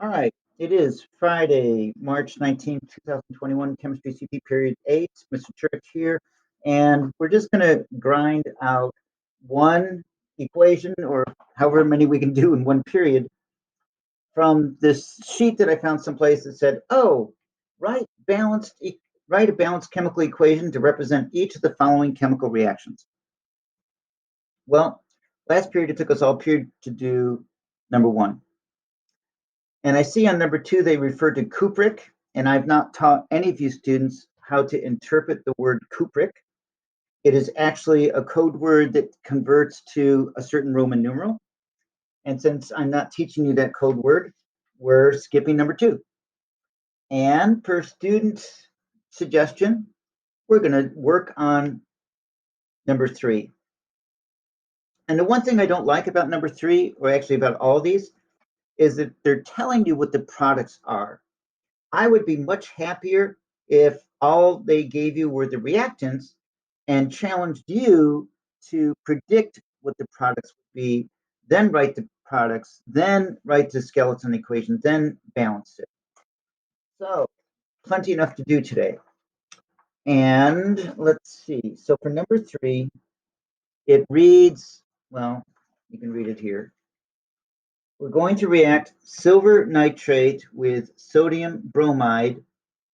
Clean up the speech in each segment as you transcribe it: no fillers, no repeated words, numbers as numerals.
All right, it is Friday, March 19th, 2021, Chemistry CP Period 8, Mr. Church here, and we're just going to grind out one equation, or however many we can do in one period, from this sheet that I found someplace that said, oh, write a balanced chemical equation to represent each of the following chemical reactions. Well, last period it took us all period to do number one. And I see on number two, they refer to cupric, and I've not taught any of you students how to interpret the word cupric. It is actually a code word that converts to a certain Roman numeral. And since I'm not teaching you that code word, we're skipping number two. And per student suggestion, we're going to work on number three. And the one thing I don't like about number three, or actually about all of these, is that they're telling you what the products are. I would be much happier if all they gave you were the reactants and challenged you to predict what the products would be, then write the products, then write the skeleton equation, then balance it. So, plenty enough to do today. And let's see. So for number three, it reads, well, you can read it here. We're going to react silver nitrate with sodium bromide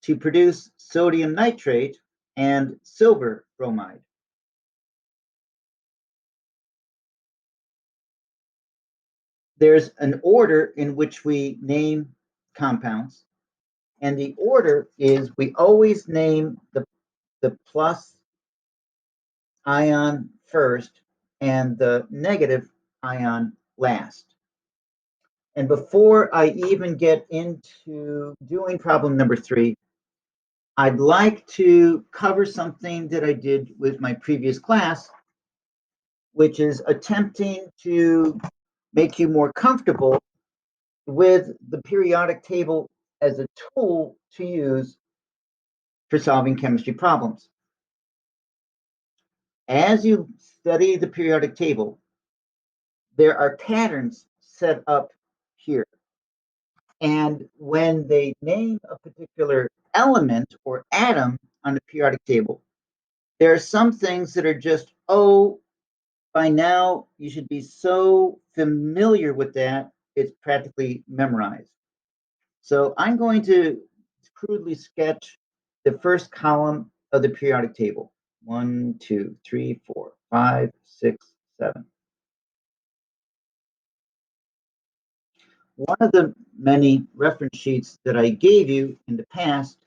to produce sodium nitrate and silver bromide. There's an order in which we name compounds, and the order is we always name the plus ion first and the negative ion last. And before I even get into doing problem number three, I'd like to cover something that I did with my previous class, which is attempting to make you more comfortable with the periodic table as a tool to use for solving chemistry problems. As you study the periodic table, there are patterns set up here. And when they name a particular element or atom on the periodic table, there are some things that are just, oh, by now you should be so familiar with that, it's practically memorized. So I'm going to crudely sketch the first column of the periodic table. 1, 2, 3, 4, 5, 6, 7. One of the many reference sheets that I gave you in the past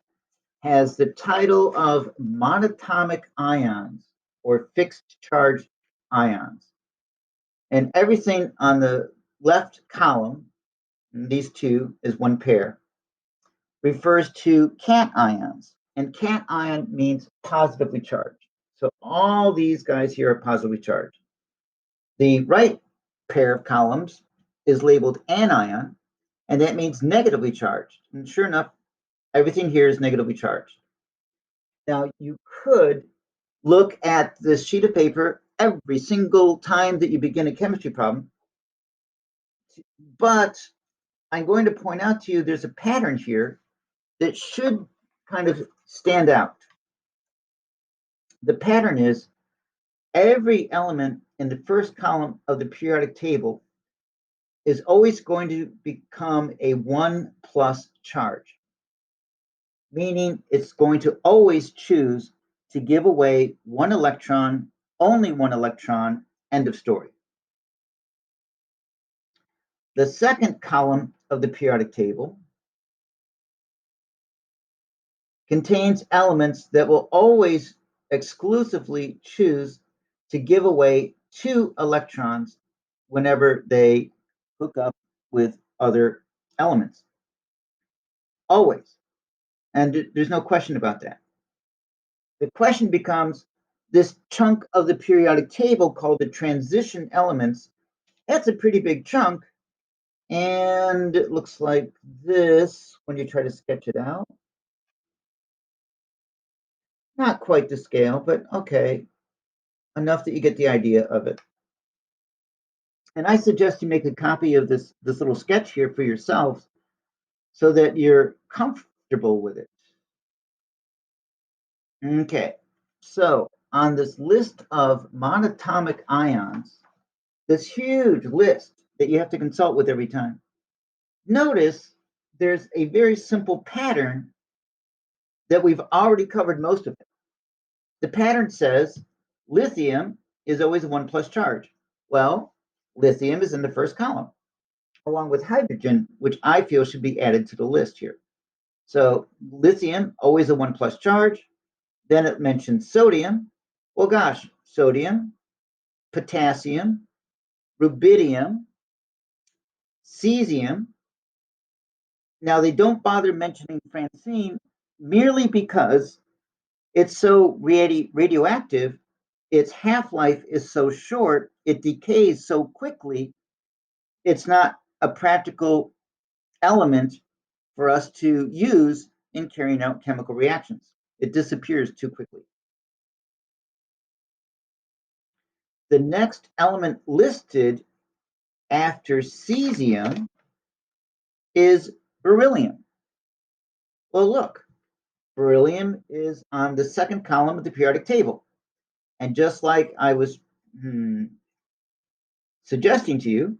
has the title of monatomic ions or fixed charge ions. And everything on the left column, these two is one pair, refers to cations. And cation means positively charged. So all these guys here are positively charged. The right pair of columns is labeled anion, and that means negatively charged. And sure enough, everything here is negatively charged. Now, you could look at this sheet of paper every single time that you begin a chemistry problem, but I'm going to point out to you there's a pattern here that should kind of stand out. The pattern is every element in the first column of the periodic table is always going to become a 1 plus charge, meaning it's going to always choose to give away one electron, only one electron, end of story. The second column of the periodic table contains elements that will always exclusively choose to give away 2 electrons whenever they hook up with other elements. Always. And there's no question about that. The question becomes this chunk of the periodic table called the transition elements. That's a pretty big chunk. And it looks like this when you try to sketch it out. Not quite to scale, but okay, enough that you get the idea of it. And I suggest you make a copy of this little sketch here for yourself so that you're comfortable with it. Okay, so on this list of monatomic ions, this huge list that you have to consult with every time, notice there's a very simple pattern that we've already covered most of it. The pattern says lithium is always a 1 plus charge. Well, lithium is in the first column, along with hydrogen, which I feel should be added to the list here. So lithium, always a 1 plus charge. Then it mentions sodium. Well, gosh, sodium, potassium, rubidium, cesium. Now, they don't bother mentioning francine merely because it's so radioactive, its half-life is so short, it decays so quickly, it's not a practical element for us to use in carrying out chemical reactions. It disappears too quickly. The next element listed after cesium is beryllium. Well, look, beryllium is on the second column of the periodic table. And just like I was suggesting to you,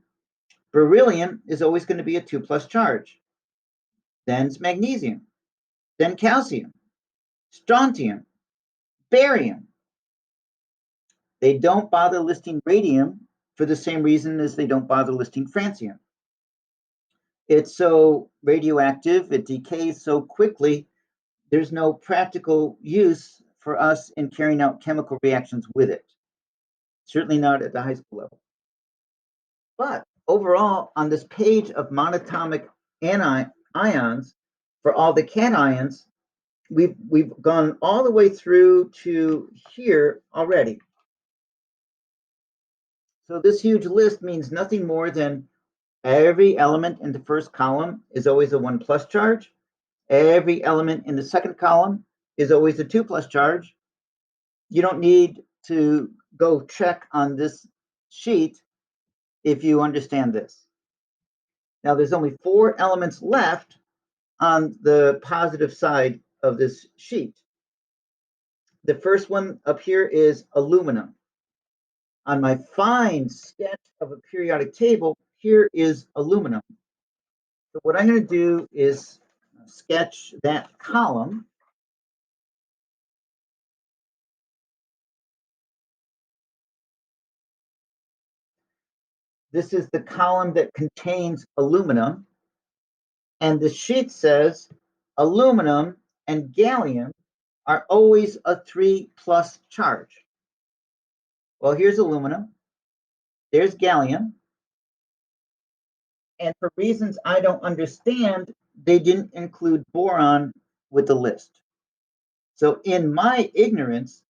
beryllium is always going to be a 2 plus charge. Then it's magnesium, then calcium, strontium, barium. They don't bother listing radium for the same reason as they don't bother listing francium. It's so radioactive, it decays so quickly, there's no practical use for us in carrying out chemical reactions with it. Certainly not at the high school level. But overall, on this page of monatomic ions, for all the cations, we've gone all the way through to here already. So this huge list means nothing more than every element in the first column is always a 1 plus charge. Every element in the second column is always a 2 plus charge. You don't need to go check on this sheet if you understand this. Now there's only 4 elements left on the positive side of this sheet. The first one up here is aluminum. On my fine sketch of a periodic table, here is aluminum. So what I'm going to do is sketch that column. This is the column that contains aluminum. And the sheet says aluminum and gallium are always a 3 plus charge. Well, here's aluminum. There's gallium. And for reasons I don't understand, they didn't include boron with the list. So in my ignorance,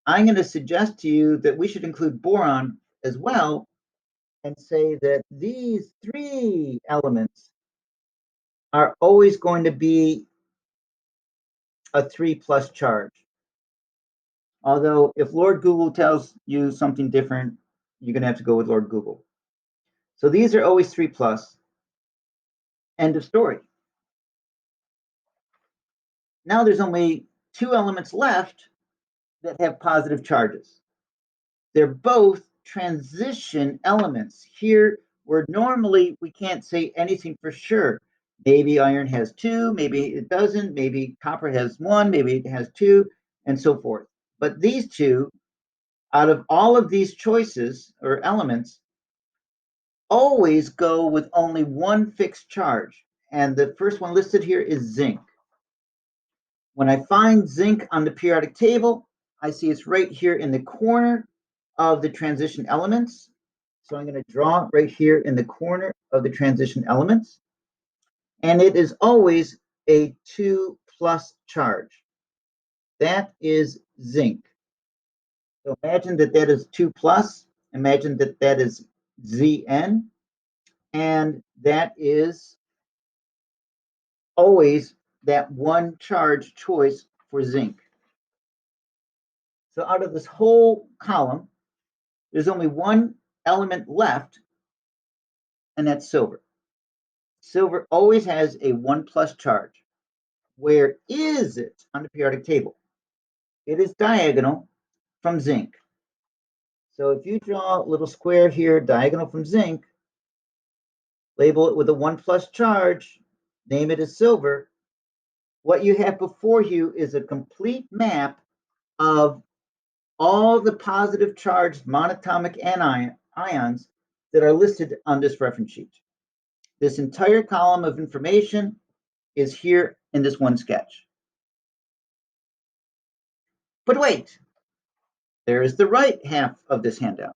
I'm going to suggest to you that we should include boron as well and say that these 3 elements are always going to be a 3 plus charge. Although if Lord Google tells you something different, you're going to have to go with Lord Google. So these are always 3 plus. End of story. Now there's only 2 elements left that have positive charges. They're both transition elements. Here, where normally we can't say anything for sure. Maybe iron has 2, maybe it doesn't, maybe copper has 1, maybe it has 2, and so forth. But these 2, out of all of these choices or elements, always go with only 1 fixed charge. And the first one listed here is zinc. When I find zinc on the periodic table, I see it's right here in the corner of the transition elements. So I'm going to draw right here in the corner of the transition elements. And it is always a 2 plus charge. That is zinc. So imagine that that is 2 plus. Imagine that that is Zn. And that is always that 1 charge choice for zinc. So out of this whole column, there's only 1 element left, and that's silver. Silver always has a 1 plus charge. Where is it on the periodic table? It is diagonal from zinc. So if you draw a little square here, diagonal from zinc, label it with a 1 plus charge, name it as silver, what you have before you is a complete map of all the positive charged monatomic ions that are listed on this reference sheet. This entire column of information is here in this one sketch. But wait, there is the right half of this handout.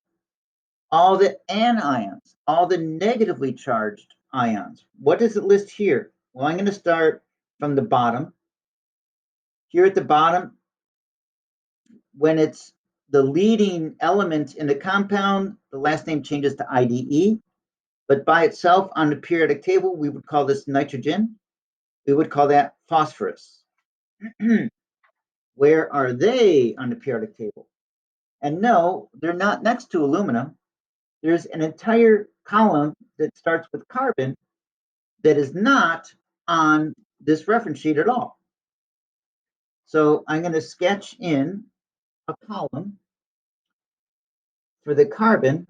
All the anions, all the negatively charged ions. What does it list here? Well, I'm going to start from the bottom. Here at the bottom, when it's the leading element in the compound, the last name changes to IDE. But by itself on the periodic table, we would call this nitrogen. We would call that phosphorus. Where are they on the periodic table? And no, they're not next to aluminum. There's an entire column that starts with carbon that is not on this reference sheet at all. So I'm going to sketch in a column for the carbon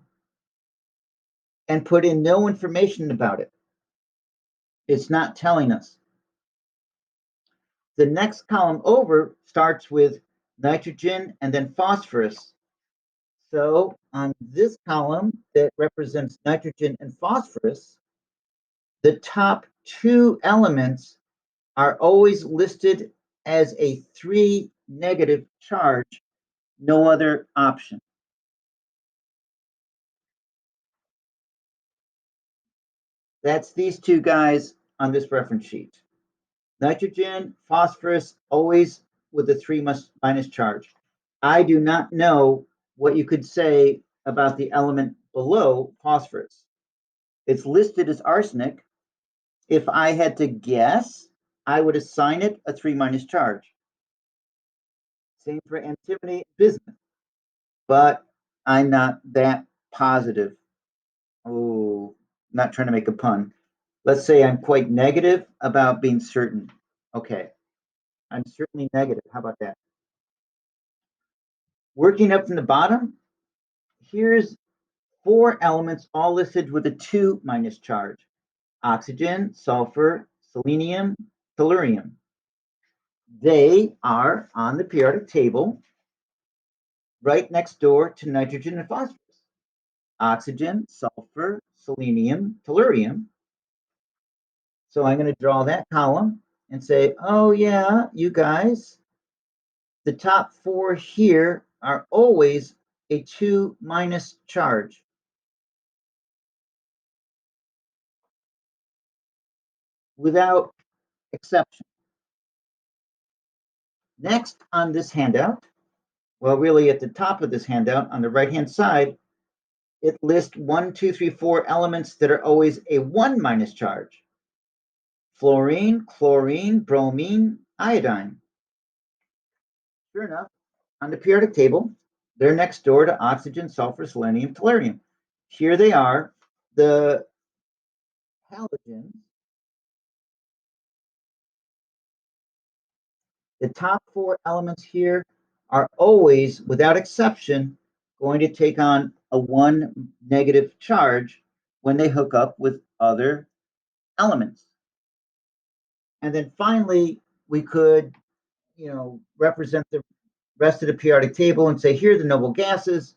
and put in no information about it. It's not telling us. The next column over starts with nitrogen and then phosphorus. So on this column that represents nitrogen and phosphorus, the top two elements are always listed as a 3 negative charge, no other option. That's these two guys on this reference sheet. Nitrogen, phosphorus, always with a 3 minus charge. I do not know what you could say about the element below phosphorus. It's listed as arsenic. If I had to guess, I would assign it a 3 minus charge. Same for antimony, bismuth. But I'm not that positive. Oh, not trying to make a pun. Let's say I'm quite negative about being certain. Okay, I'm certainly negative. How about that? Working up from the bottom, here's 4 elements all listed with a 2 minus charge. Oxygen, sulfur, selenium, tellurium. They are on the periodic table right next door to nitrogen and phosphorus. Oxygen, sulfur, selenium, tellurium. So I'm going to draw that column and say, oh yeah, you guys, the top 4 here are always a 2 minus charge. Without exception. Next on this handout, well, really at the top of this handout on the right-hand side, it lists 1, 2, 3, 4 elements that are always a 1 minus charge. Fluorine, chlorine, bromine, iodine. Sure enough, on the periodic table, they're next door to oxygen, sulfur, selenium, tellurium. Here they are, the halogens. The top 4 elements here are always, without exception, going to take on a 1 negative charge when they hook up with other elements. And then finally, we could, represent the rest of the periodic table and say, here are the noble gases.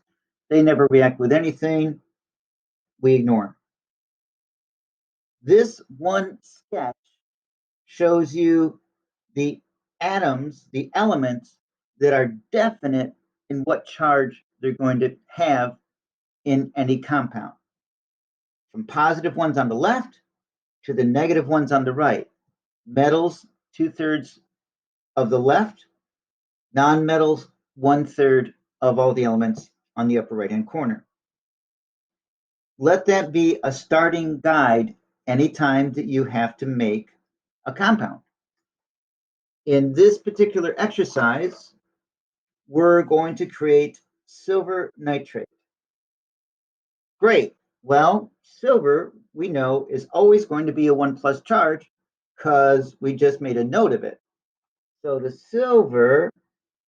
They never react with anything. We ignore them. This one sketch shows you the atoms, the elements that are definite in what charge they're going to have in any compound. From positive ones on the left to the negative ones on the right. Metals, 2/3 of the left, non-metals, 1/3 of all the elements on the upper right-hand corner. Let that be a starting guide anytime that you have to make a compound. In this particular exercise, we're going to create silver nitrate. Great. Well, silver, we know, is always going to be a 1 plus charge because we just made a note of it. So the silver,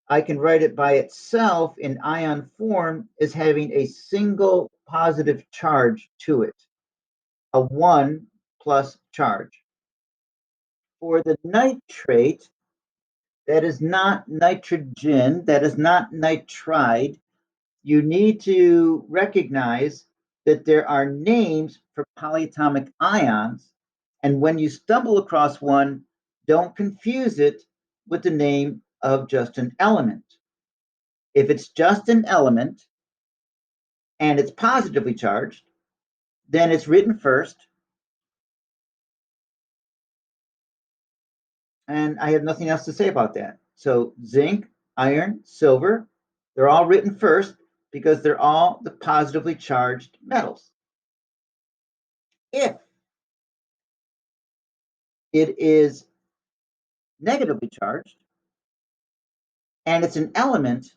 I can write it by itself in ion form as having a single positive charge to it, a 1 plus charge. For the nitrate, that is not nitrogen, that is not nitride. You need to recognize that there are names for polyatomic ions, and when you stumble across one, don't confuse it with the name of just an element. If it's just an element and it's positively charged, then it's written first, and I have nothing else to say about that. So zinc, iron, silver, they're all written first because they're all the positively charged metals. If it is negatively charged and it's an element,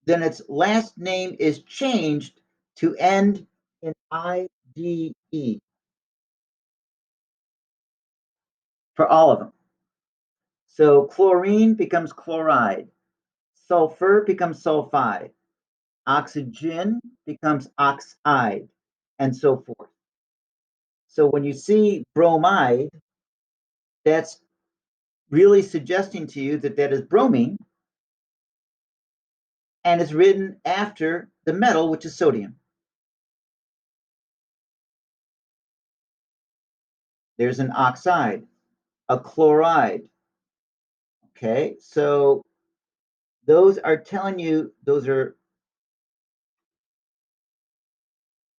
then its last name is changed to end in IDE for all of them. So chlorine becomes chloride, sulfur becomes sulfide, oxygen becomes oxide, and so forth. So when you see bromide, that's really suggesting to you that that is bromine, and it's written after the metal, which is sodium. There's an oxide, a chloride. Okay, so those are telling you those are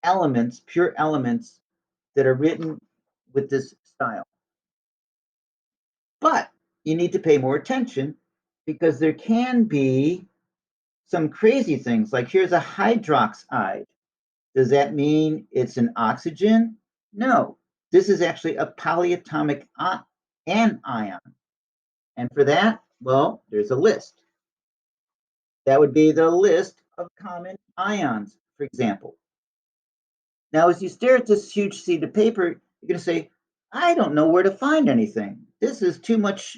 elements, pure elements that are written with this style. But you need to pay more attention because there can be some crazy things. Like here's a hydroxide. Does that mean it's an oxygen? No, this is actually a polyatomic anion. And for that, well, there's a list. That would be the list of common ions, for example. Now, as you stare at this huge sheet of paper, you're going to say, I don't know where to find anything. This is too much.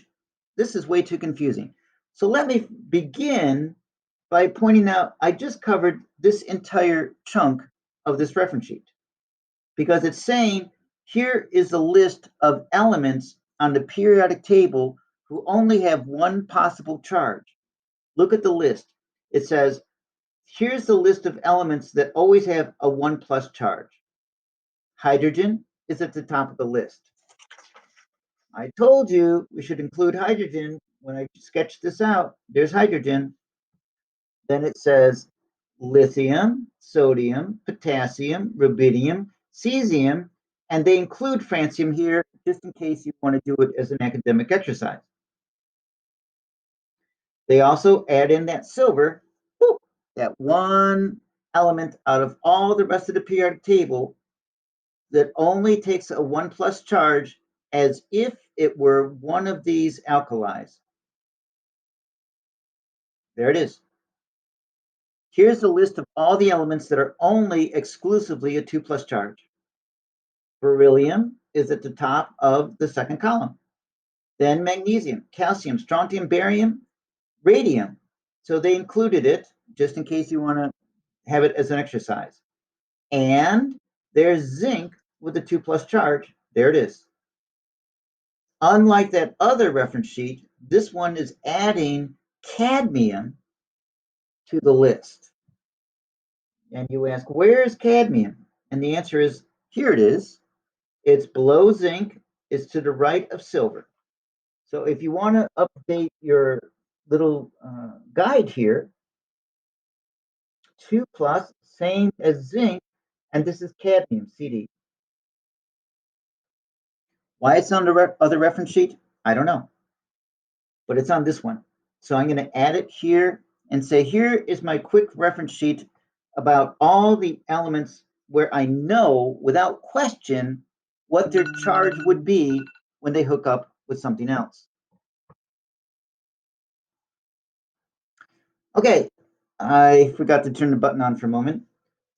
This is way too confusing. So let me begin by pointing out I just covered this entire chunk of this reference sheet because it's saying here is a list of elements on the periodic table who only have one possible charge. Look at the list. It says, here's the list of elements that always have a 1 plus charge. Hydrogen is at the top of the list. I told you we should include hydrogen when I sketched this out. There's hydrogen. Then it says lithium, sodium, potassium, rubidium, cesium, and they include francium here just in case you want to do it as an academic exercise. They also add in that silver, that one element out of all the rest of the periodic table that only takes a 1 plus charge as if it were one of these alkalis. There it is. Here's the list of all the elements that are only exclusively a 2 plus charge. Beryllium is at the top of the second column. Then magnesium, calcium, strontium, barium, radium. So they included it just in case you want to have it as an exercise. And there's zinc with a 2 plus charge. There it is. Unlike that other reference sheet, this one is adding cadmium to the list. And you ask, where's cadmium? And the answer is, here it is. It's below zinc, it's to the right of silver. So if you want to update your little guide here, 2 plus, same as zinc, and this is cadmium, CD. Why it's on the other reference sheet, I don't know, but it's on this one. So I'm going to add it here and say, here is my quick reference sheet about all the elements where I know without question what their charge would be when they hook up with something else. Okay, I forgot to turn the button on for a moment.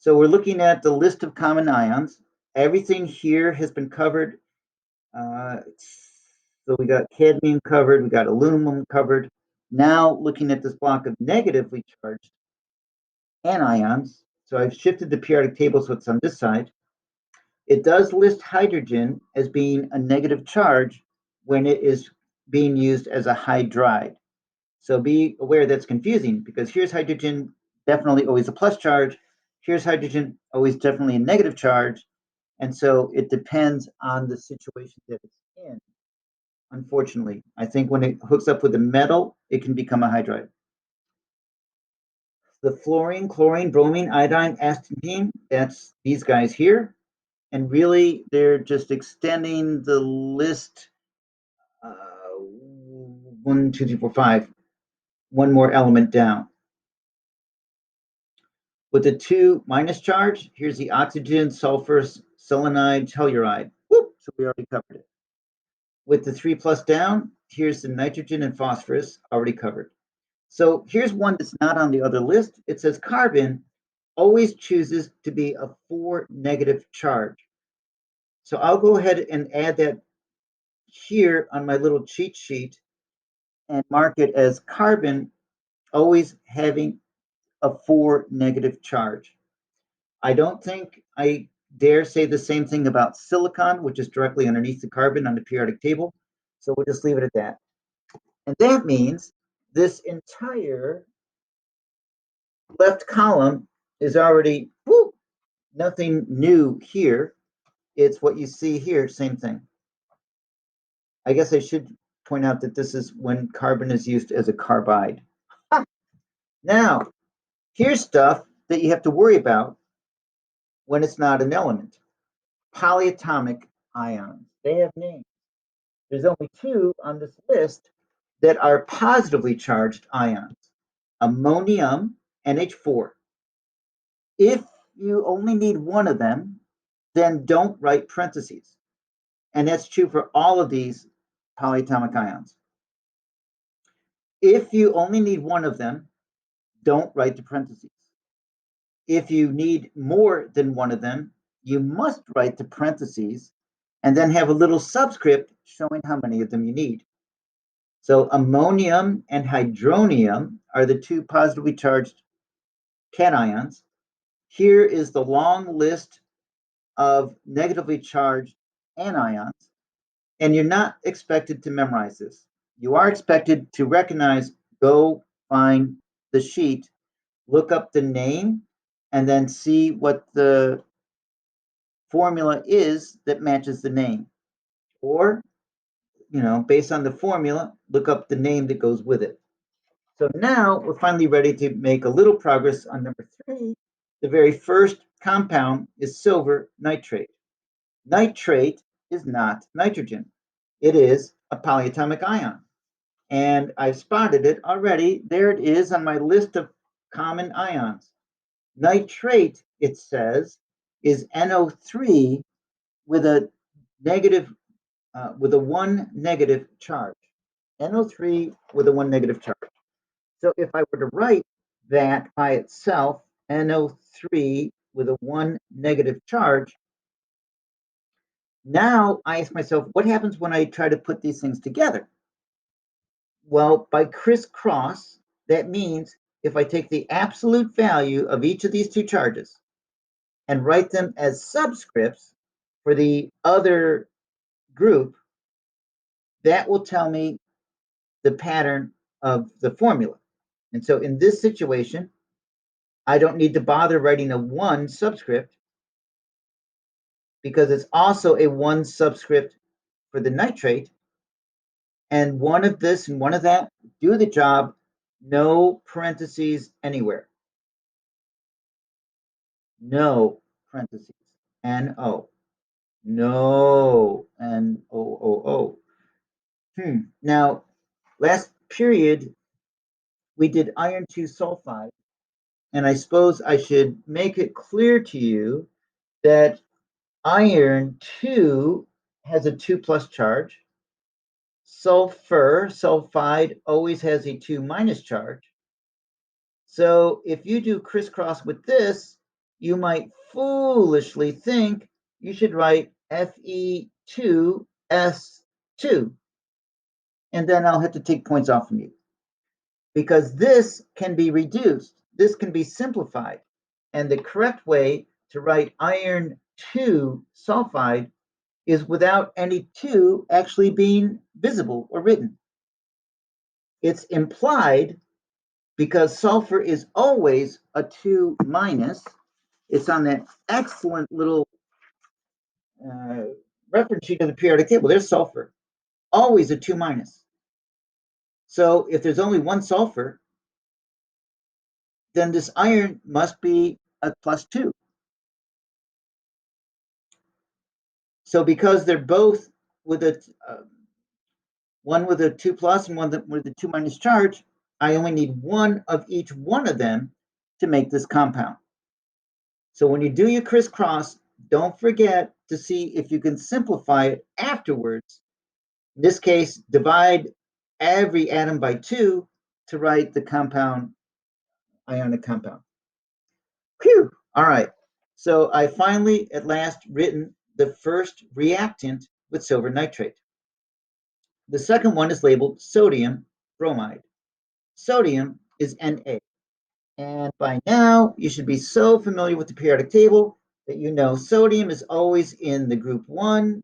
So we're looking at the list of common ions. Everything here has been covered. So we got cadmium covered, we got aluminum covered. Now looking at this block of negatively charged anions. So I've shifted the periodic table so it's on this side. It does list hydrogen as being a negative charge when it is being used as a hydride. So be aware that's confusing because here's hydrogen, definitely always a plus charge. Here's hydrogen, always definitely a negative charge. And so it depends on the situation that it's in. Unfortunately, I think when it hooks up with a metal, it can become a hydride. The fluorine, chlorine, bromine, iodine, aspartame, that's these guys here. And really, they're just extending the list 1, 2, 3, 4, 5, one more element down. With the 2 minus charge, here's the oxygen, sulfur, selenide, telluride. Whoop, so we already covered it. With the 3 plus down, here's the nitrogen and phosphorus, already covered. So here's one that's not on the other list. It says carbon always chooses to be a 4 negative charge. So I'll go ahead and add that here on my little cheat sheet and mark it as carbon always having a 4 negative charge. I don't think I dare say the same thing about silicon, which is directly underneath the carbon on the periodic table. So we'll just leave it at that. And that means this entire left column is already nothing new here. It's what you see here, same thing. I guess I should point out that this is when carbon is used as a carbide. Now, here's stuff that you have to worry about when it's not an element. Polyatomic ions. They have names. There's only 2 on this list that are positively charged ions. Ammonium, NH4. If you only need one of them, then don't write parentheses. And that's true for all of these polyatomic ions. If you only need one of them, don't write the parentheses. If you need more than one of them, you must write the parentheses and then have a little subscript showing how many of them you need. So ammonium and hydronium are the 2 positively charged cations. Here is the long list of negatively charged anions, and you're not expected to memorize this. You are expected to recognize, go find the sheet, look up the name, and then see what the formula is that matches the name. Or, based on the formula, look up the name that goes with it. So now we're finally ready to make a little progress on number 3. The very first compound is silver nitrate. Nitrate is not nitrogen. It is a polyatomic ion. And I've spotted it already. There it is on my list of common ions. Nitrate, it says, is NO3 with a negative, with a 1 negative charge. NO3 with a 1 negative charge. So if I were to write that by itself, NO3 with a 1 negative charge, now I ask myself, what happens when I try to put these things together? Well, by crisscross, that means if I take the absolute value of each of these 2 charges and write them as subscripts for the other group, that will tell me the pattern of the formula. And so in this situation, I don't need to bother writing a 1 subscript because it's also a 1 subscript for the nitrate. And one of this and one of that do the job, no parentheses anywhere. No parentheses. NO. No. NOOO. Now, last period, we did iron 2 sulfide. And I suppose I should make it clear to you that iron 2 has a 2 plus charge. Sulfide, always has a 2 minus charge. So if you do crisscross with this, you might foolishly think you should write Fe2S2, and then I'll have to take points off from you. Because this can be reduced, this can be simplified, and the correct way to write iron 2 sulfide is without any 2 actually being visible or written. It's implied because sulfur is always a 2 minus. It's on that excellent little reference sheet of the periodic table. There's sulfur, always a 2 minus. So if there's only one sulfur, then this iron must be a plus 2. So because they're both with a one with a 2 plus and one with a 2 minus charge, I only need one of each one of them to make this compound. So when you do your crisscross, don't forget to see if you can simplify it afterwards. In this case, divide every atom by 2 to write the compound, ionic compound. Phew! All right. So I finally, at last, written the first reactant with silver nitrate. The second one is labeled sodium bromide. Sodium is Na. And by now, you should be so familiar with the periodic table that you know sodium is always in the group 1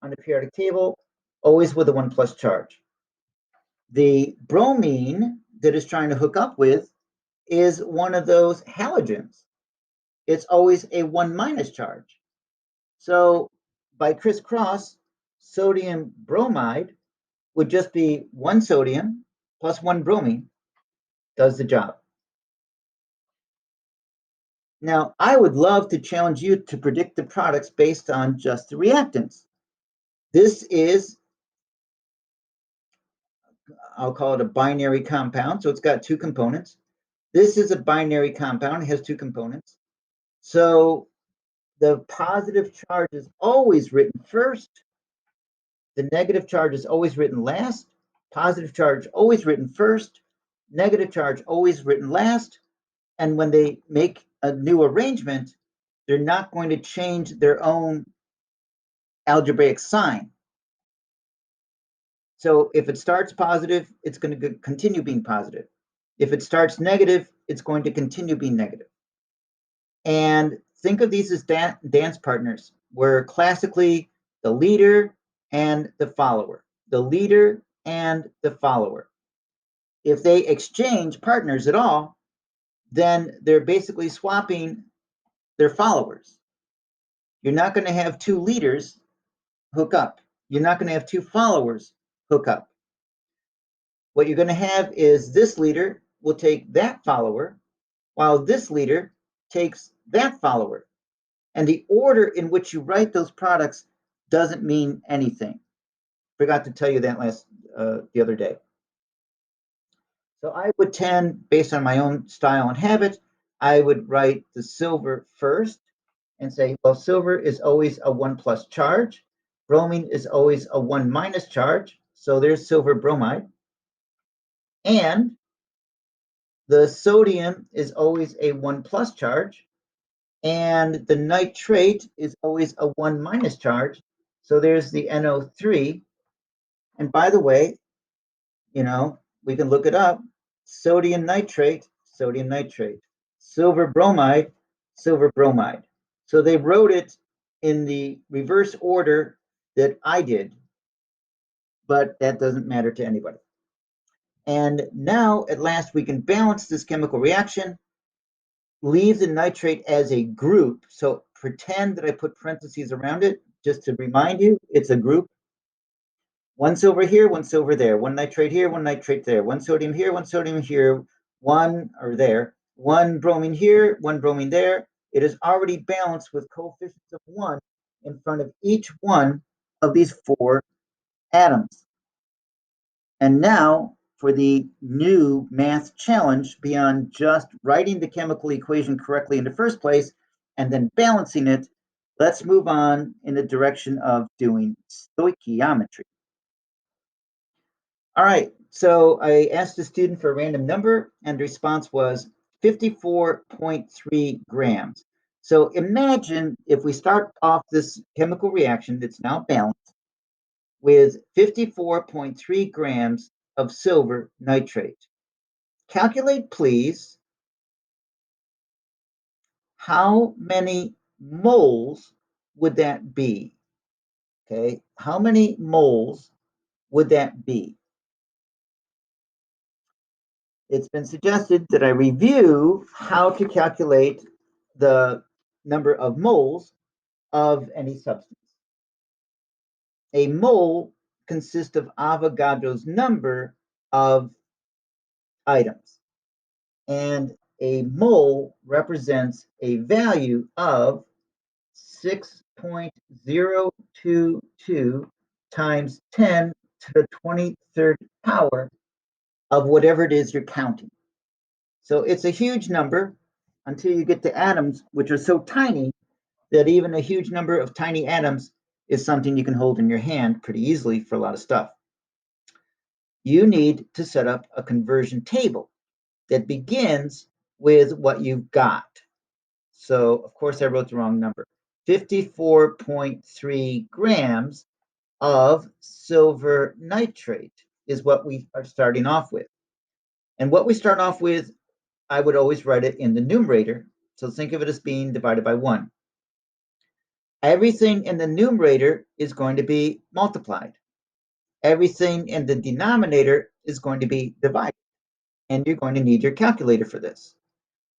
on the periodic table, always with a 1 plus charge. The bromine that it's trying to hook up with is one of those halogens. It's always a 1 minus charge. So by crisscross, sodium bromide would just be 1 sodium plus 1 bromine does the job. Now, I would love to challenge you to predict the products based on just the reactants. This is, I'll call it a binary compound, so it's got 2 components. This is a binary compound, it has 2 components. So the positive charge is always written first, the negative charge is always written last, positive charge always written first, negative charge always written last, and when they make a new arrangement, they're not going to change their own algebraic sign. So if it starts positive, it's going to continue being positive. If it starts negative, it's going to continue being negative. And think of these as dance partners, where classically the leader and the follower, the leader and the follower. If they exchange partners at all, then they're basically swapping their followers. You're not going to have 2 leaders hook up. You're not going to have 2 followers hook up. What you're going to have is this leader will take that follower, while this leader takes that follower. And the order in which you write those products doesn't mean anything. Forgot to tell you that the other day. So I would tend, based on my own style and habit, I would write the silver first and say, well, silver is always a 1 plus charge. Bromine is always a 1 minus charge. So there's silver bromide. And the sodium is always a 1 plus charge. And the nitrate is always a 1 minus charge. So there's the NO3. And by the way, we can look it up. Sodium nitrate, sodium nitrate. Silver bromide, silver bromide. So they wrote it in the reverse order that I did, but that doesn't matter to anybody. And now, at last, we can balance this chemical reaction, leave the nitrate as a group. So pretend that I put parentheses around it, just to remind you, it's a group. 1 silver here, 1 silver there, 1 nitrate here, 1 nitrate there, 1 sodium here, 1 sodium here, 1 or there, 1 bromine here, 1 bromine there. It is already balanced with coefficients of 1 in front of each one of these 4 atoms. And now for the new math challenge, beyond just writing the chemical equation correctly in the first place and then balancing it, let's move on in the direction of doing stoichiometry. All right, so I asked the student for a random number, and the response was 54.3 grams. So imagine if we start off this chemical reaction that's now balanced with 54.3 grams of silver nitrate. Calculate, please, how many moles would that be? Okay, how many moles would that be? It's been suggested that I review how to calculate the number of moles of any substance. A mole consists of Avogadro's number of items, and a mole represents a value of 6.022 times 10 to the 23rd power of whatever it is you're counting. So it's a huge number until you get to atoms, which are so tiny that even a huge number of tiny atoms is something you can hold in your hand pretty easily for a lot of stuff. You need to set up a conversion table that begins with what you've got. So, of course, I wrote the wrong number. 54.3 grams of silver nitrate is what we are starting off with. And what we start off with, I would always write it in the numerator. So think of it as being divided by 1. Everything in the numerator is going to be multiplied. Everything in the denominator is going to be divided. And you're going to need your calculator for this.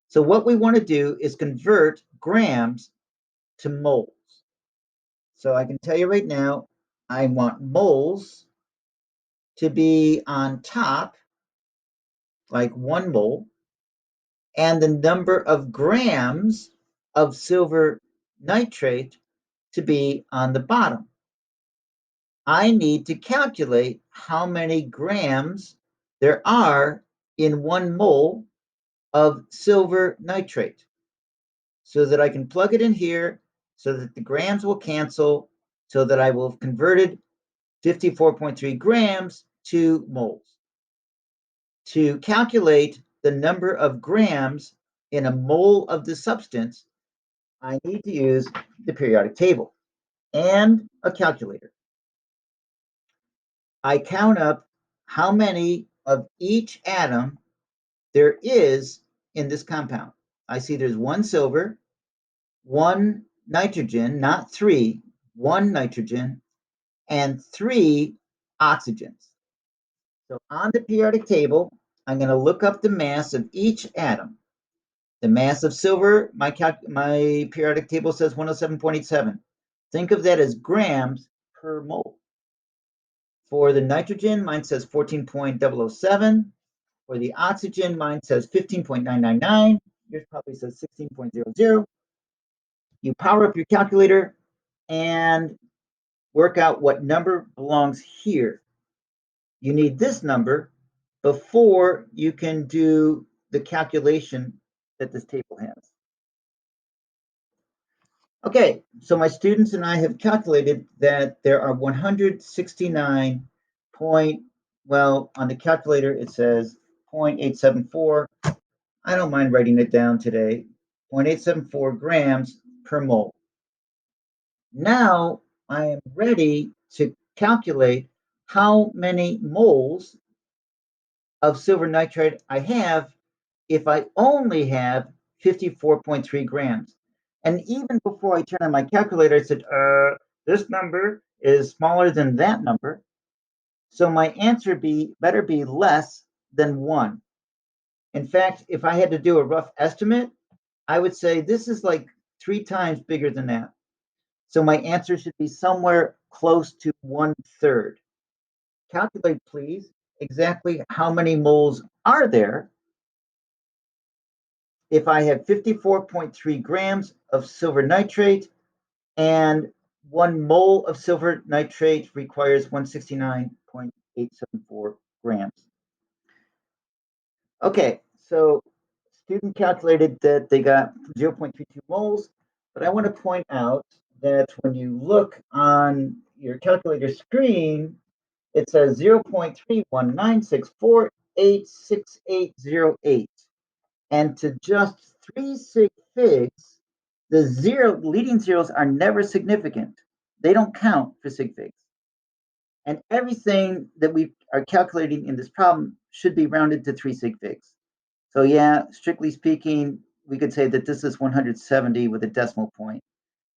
So what we want to do is convert grams to moles. So I can tell you right now, I want moles to be on top, like 1 mole, and the number of grams of silver nitrate to be on the bottom. I need to calculate how many grams there are in 1 mole of silver nitrate so that I can plug it in here so that the grams will cancel so that I will have converted 54.3 grams to moles. To calculate the number of grams in a mole of the substance, I need to use the periodic table and a calculator. I count up how many of each atom there is in this compound. I see there's 1 silver, 1 nitrogen, not 3, 1 nitrogen, and 3 oxygens. So on the periodic table, I'm going to look up the mass of each atom. The mass of silver, my periodic table says 107.87. Think of that as grams per mole. For the nitrogen, mine says 14.007. For the oxygen, mine says 15.999. Yours probably says 16.00. You power up your calculator and work out what number belongs here. You need this number before you can do the calculation that this table has. Okay, so my students and I have calculated that there are 169 point, well, on the calculator it says 0.874. I don't mind writing it down today, 0.874 grams per mole. Now I am ready to calculate how many moles of silver nitrate I have if I only have 54.3 grams. And even before I turn on my calculator, I said, this number is smaller than that number. So my answer better be less than 1. In fact, if I had to do a rough estimate, I would say this is like 3 times bigger than that. So my answer should be somewhere close to 1/3. Calculate, please, exactly how many moles are there if I have 54.3 grams of silver nitrate and 1 mole of silver nitrate requires 169.874 grams. Okay, so student calculated that they got 0.32 moles, but I want to point out that when you look on your calculator screen, it says 0.31964868808. And to just 3 sig figs, the leading zeros are never significant. They don't count for sig figs. And everything that we are calculating in this problem should be rounded to 3 sig figs. So yeah, strictly speaking, we could say that this is 170 with a decimal point,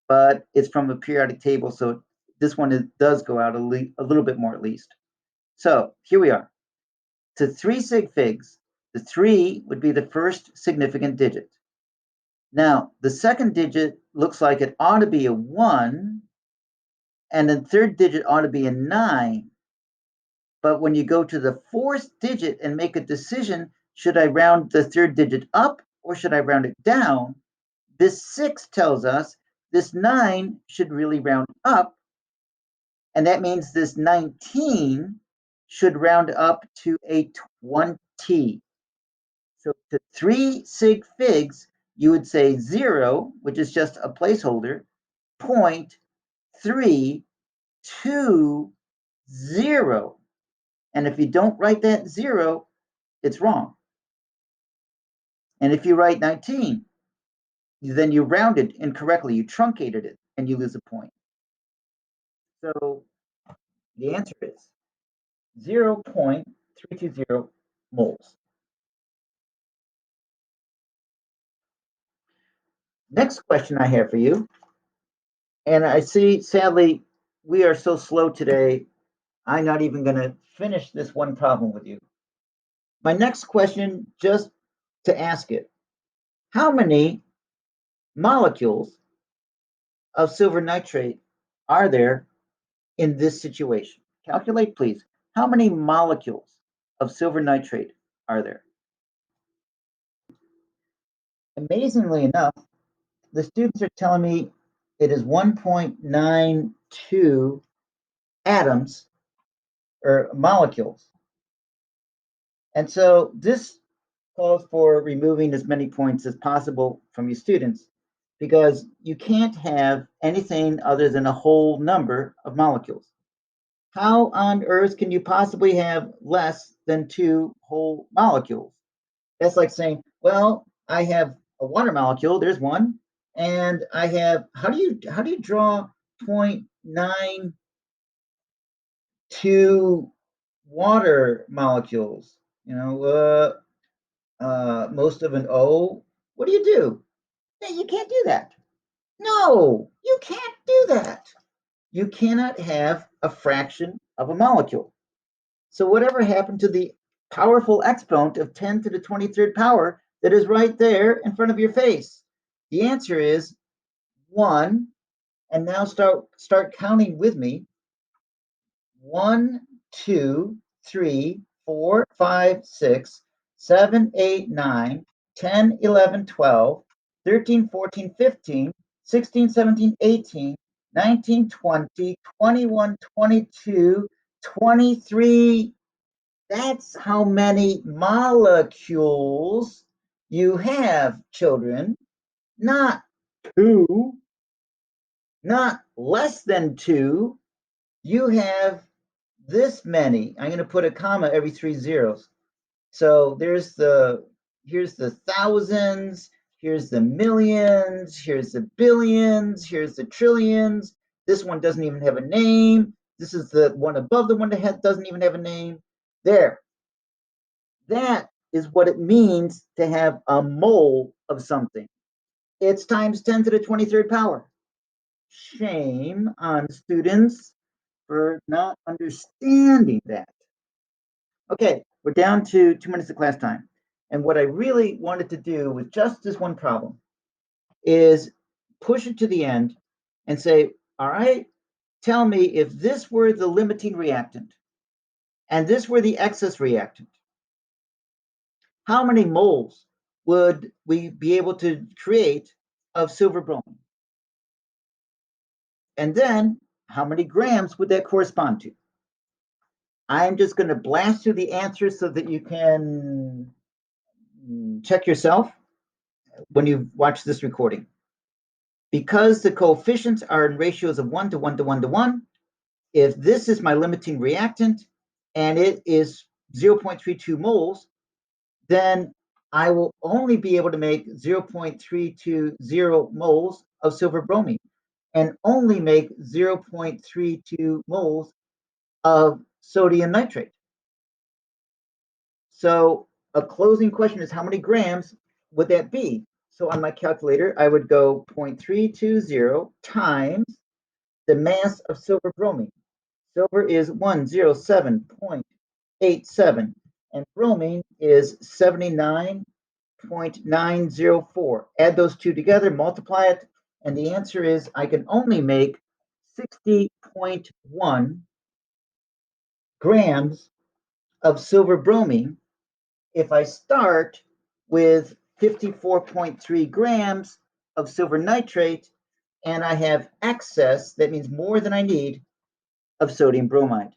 but it's from a periodic table, so this one does go out a little bit more at least. So here we are. To 3 sig figs, the 3 would be the first significant digit. Now, the second digit looks like it ought to be a 1, and the third digit ought to be a 9. But when you go to the fourth digit and make a decision, should I round the third digit up or should I round it down? This 6 tells us this 9 should really round up, and that means this 19 should round up to a 20. So to 3 sig figs, you would say 0, which is just a placeholder, 0.320. And if you don't write that 0, it's wrong. And if you write 19, then you rounded incorrectly, you truncated it, and you lose a point. So the answer is 0.320 moles. Next question I have for you, and I see, sadly, we are so slow today, I'm not even going to finish this one problem with you. My next question, just to ask it, how many molecules of silver nitrate are there in this situation? Calculate, please. How many molecules of silver nitrate are there? Amazingly enough, the students are telling me it is 1.92 atoms or molecules. And so this calls for removing as many points as possible from your students because you can't have anything other than a whole number of molecules. How on earth can you possibly have less than 2 whole molecules? That's like saying, well, I have a water molecule, there's one, and I have, how do you draw 0.92 water molecules? Most of an O. What do you do? Yeah, you can't do that. No, you can't do that. You cannot have a fraction of a molecule. So whatever happened to the powerful exponent of 10 to the 23rd power that is right there in front of your face? The answer is 1. And now start counting with me. 1, 2, 3, 4, 5, 6, 7, 8, 9, 10, 11, 12, 13, 14, 15, 16, 17, 18, 19, 20, 21, 22, 23. That's how many molecules you have, children. Not 2, not less than 2. You have this many. I'm going to put a comma every 3 zeros. So here's the thousands, here's the millions, here's the billions, here's the trillions. This one doesn't even have a name. This is the one above the one that doesn't even have a name. There. That is what it means to have a mole of something. It's times 10 to the 23rd power. Shame on students for not understanding that. Okay, we're down to 2 minutes of class time. And what I really wanted to do with just this one problem is push it to the end and say, all right, tell me if this were the limiting reactant and this were the excess reactant, how many moles would we be able to create of silver bromine? And then how many grams would that correspond to? I'm just going to blast through the answers so that you can check yourself when you watch this recording. Because the coefficients are in ratios of 1 to 1 to 1 to 1, if this is my limiting reactant and it is 0.32 moles, then I will only be able to make 0.320 moles of silver bromine and only make 0.32 moles of sodium nitrate. So a closing question is how many grams would that be? So on my calculator, I would go 0.320 times the mass of silver bromine. Silver is 107.87, and bromine is 79.904. Add those two together, multiply it, and the answer is I can only make 60.1 grams of silver bromine if I start with 54.3 grams of silver nitrate and I have excess, that means more than I need, of sodium bromide.